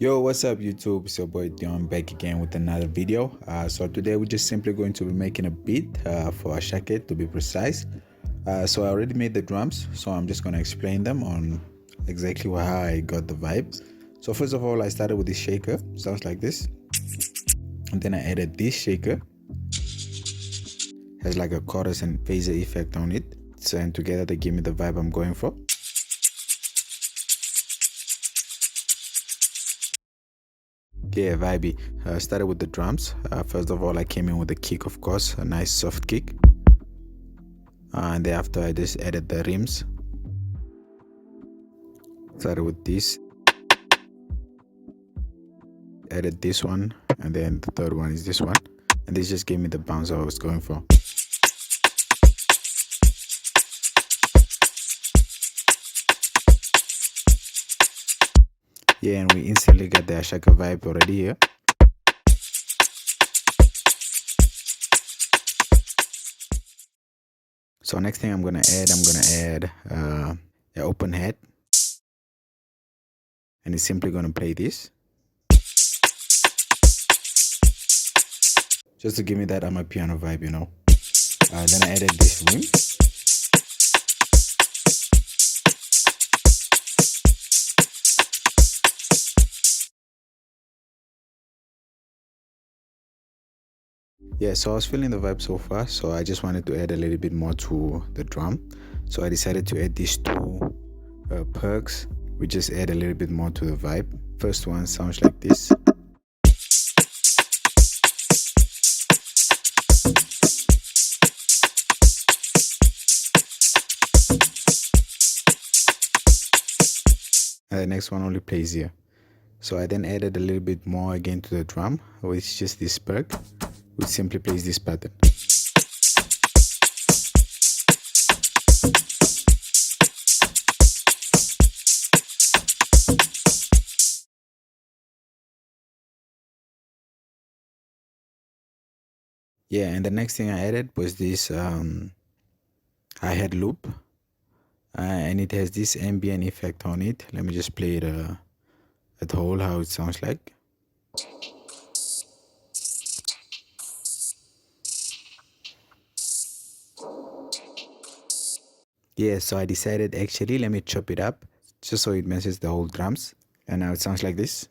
Yo, what's up YouTube? It's your boy Dion back again with another video. So today we're just simply going to be making a beat for Asake, to be precise. So I already made the drums, so I'm just going to explain them on exactly how I got the vibes. So first of all, I started with this shaker, sounds like this, and then I added this shaker, has like a chorus and phaser effect on it, so and together they give me the vibe I'm going for. Yeah, vibey. Started with the drums. First of all, I came in with the kick, of course, a nice soft kick. And thereafter, I just added the rims. Started with this. Added this one, and then the third one is this one. And this just gave me the bounce I was going for. Yeah, and we instantly got the Asake vibe already here. So next thing I'm gonna add an open head, and it's simply gonna play this, just to give me that Amapiano vibe, you know. Then I added this rim. Yeah, so I was feeling the vibe so far, so I just wanted to add a little bit more to the drum. So I decided to add these two perks. We just add a little bit more to the vibe. First one sounds like this. And the next one only plays here. So I then added a little bit more again to the drum, which is just this perk, which simply plays this pattern. Yeah, and the next thing I added was this hi-hat loop, and it has this ambient effect on it. Let me just play it at whole, how it sounds like. Yeah, so I decided actually let me chop it up just so it matches the whole drums, and now it sounds like this.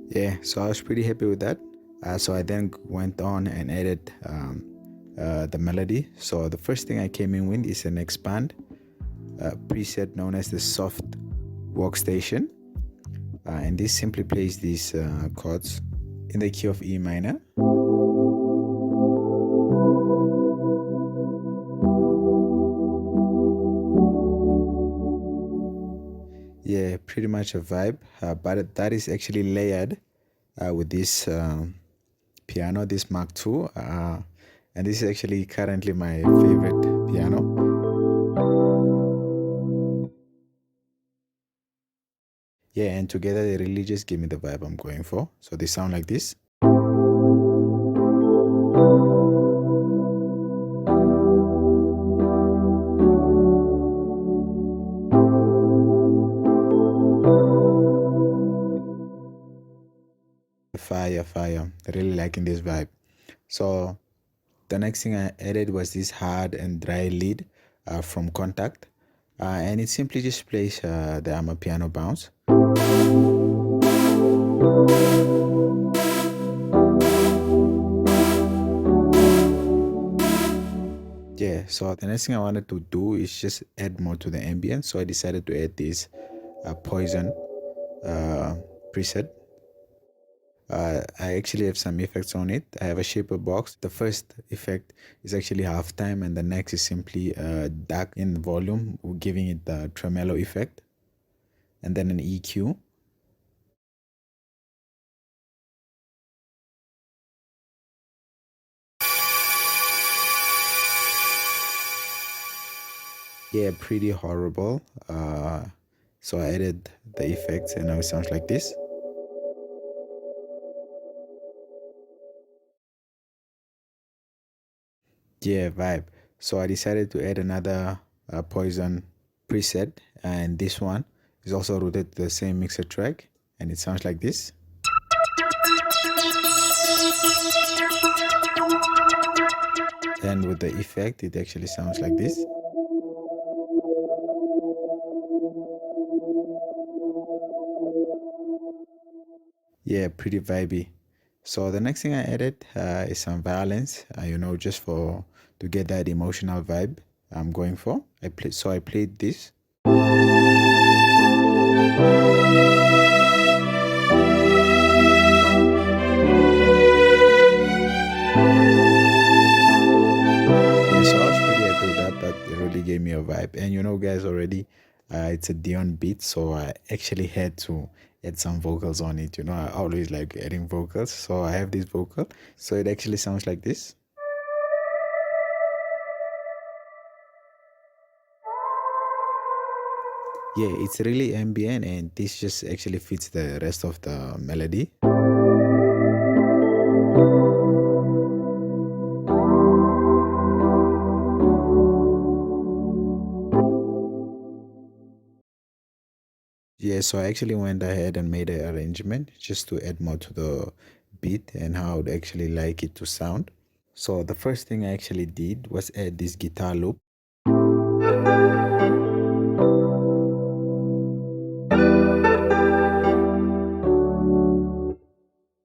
Yeah, so I was pretty happy with that. So I then went on and added the melody. So the first thing I came in with is an expand preset known as the soft workstation, and this simply plays these chords in the key of E minor. Yeah, pretty much a vibe, but that is actually layered with this piano, this Mark II, and this is actually currently my favorite piano. Yeah, and together they really just give me the vibe I'm going for. So they sound like this. Fire. Really liking this vibe. So the next thing I added was this hard and dry lead from Contact, and it simply just plays the Amapiano bounce. Yeah, so the next thing I wanted to do is just add more to the ambient, so I decided to add this Poison preset. I actually have some effects on it. I have a shaper box. The first effect is actually halftime, and the next is simply dark in volume, giving it the tremolo effect, and then an EQ. Yeah, pretty horrible. So I added the effects, and now it sounds like this. Yeah, vibe. So I decided to add another poison preset, and this one is also rooted to the same mixer track, and it sounds like this. And with the effect, it actually sounds like this. Yeah, pretty vibey. So the next thing I added is some violence, just for to get that emotional vibe I'm going for. I played this. Yeah, so I was pretty happy with that. That it really gave me a vibe. And guys, already it's a Dion beat, so I actually had to add some vocals on it. I always like adding vocals, so I have this vocal. So it actually sounds like this. Yeah, it's really ambient, and this just actually fits the rest of the melody. Yeah, so I actually went ahead and made an arrangement just to add more to the beat and how I would actually like it to sound. So the first thing I actually did was add this guitar loop.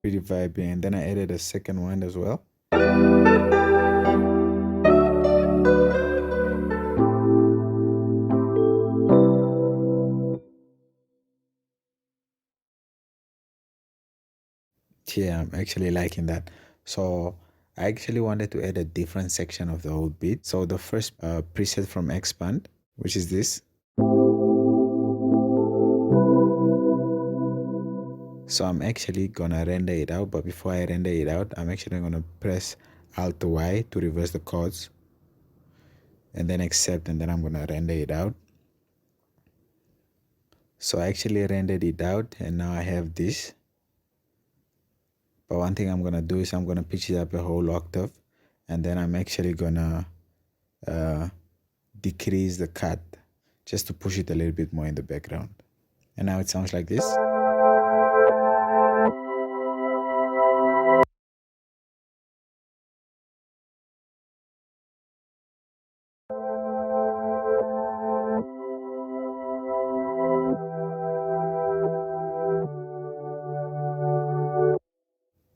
Pretty vibey, and then I added a second one as well. Yeah, I'm actually liking that. So I actually wanted to add a different section of the whole beat. So the first preset from Expand, which is this. So I'm actually gonna render it out, but before I render it out, I'm actually gonna press Alt Y to reverse the chords and then accept, and then I'm gonna render it out. So I actually rendered it out, and now I have this. But one thing I'm gonna do is I'm gonna pitch it up a whole octave, and then I'm actually gonna uh, decrease the cut just to push it a little bit more in the background. And now it sounds like this.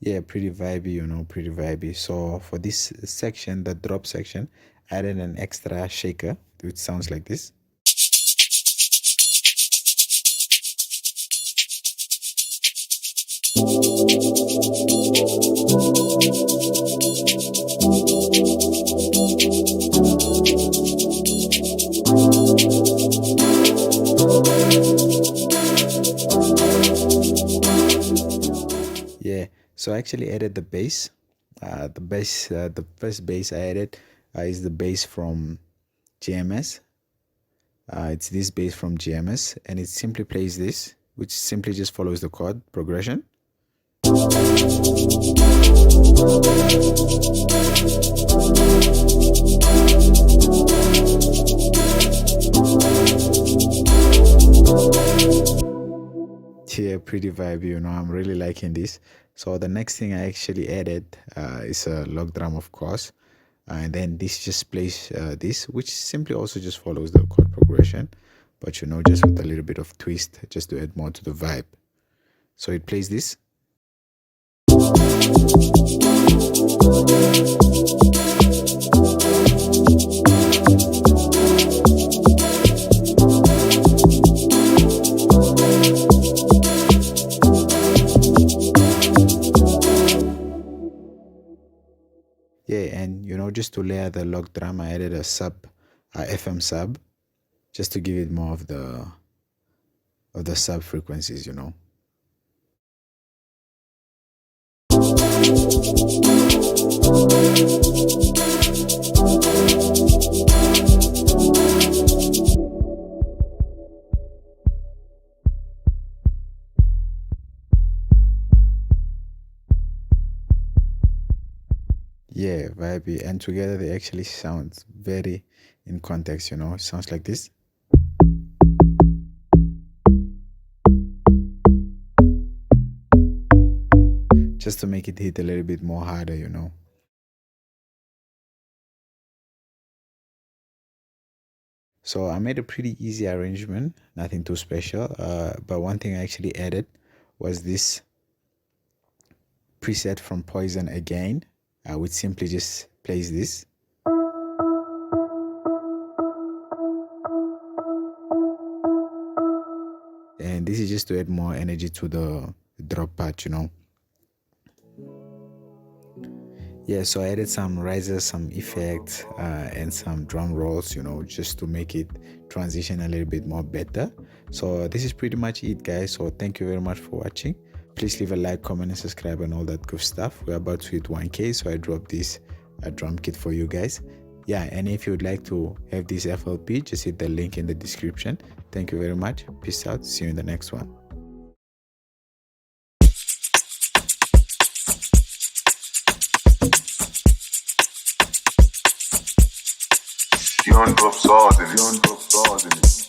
Yeah, pretty vibey, pretty vibey. So for this section, the drop section, I added an extra shaker, which sounds like this. Yeah, so I actually added the bass. The first bass I added is the bass from GMS. It's this bass from GMS, and it simply plays this, which simply just follows the chord progression. Yeah, pretty vibey, I'm really liking this. So the next thing I actually added is a log drum, of course. And then this just plays this, which simply also just follows the chord progression, but just with a little bit of twist, just to add more to the vibe. So it plays this. Yeah, and just to layer the log drum, I added a FM sub, just to give it more of the sub frequencies. Yeah, heavy, and together they actually sound very in context, you know. It sounds like this. Just to make it hit a little bit more harder, you know. So I made a pretty easy arrangement, nothing too special. But one thing I actually added was this preset from Poison again. I would simply just place this. And this is just to add more energy to the drop part, you know. Yeah, so I added some risers, some effects, and some drum rolls, you know, just to make it transition a little bit more better. So this is pretty much it, guys. So thank you very much for watching. Please leave a like, comment, and subscribe and all that good stuff. We're about to hit 1K, so I dropped this drum kit for you guys. Yeah, and if you would like to have this FLP, just hit the link in the description. Thank you very much. Peace out. See you in the next one. You don't drop stars in it.